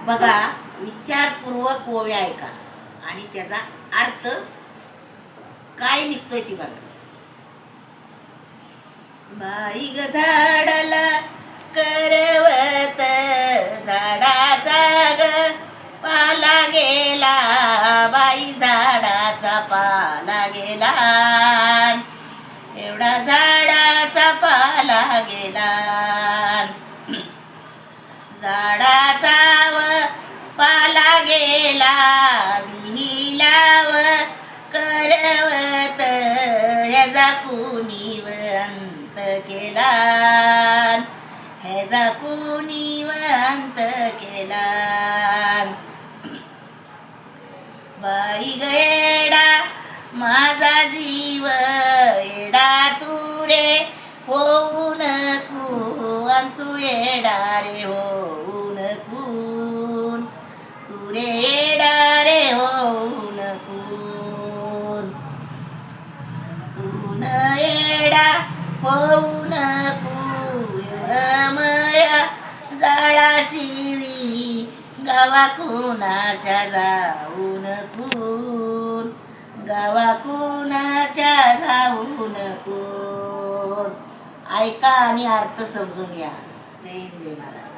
बघा, विचारपूर्वक ओव्या ऐका आणि त्याचा अर्थ काय निघतोय ती बघा. बाई ग झाडाला करवत, झाडाचा ग पाला गेला, बाई झाडाचा पाला गेला, एवढा झाडाचा पाला गेला. झाडाचा व पाला गेला, दिलाव करवत, ह्याचा कुणी व अंत केला, ह्याचा कुणी व अंत केला. बाई ग येडा माझा जीव, येडा तू रे होऊ नको, अन तू येडा रे होऊ नको, तू रे येडा रे होऊ नको, तू न येडा होऊ नको, एवढं मया जाळा शिवी, गावा कुणाच्या जाऊ नको, गावा कुणाच्या जाऊ नको. ऐका आणि अर्थ समजून घ्या. जय हिंद, जय महाराज.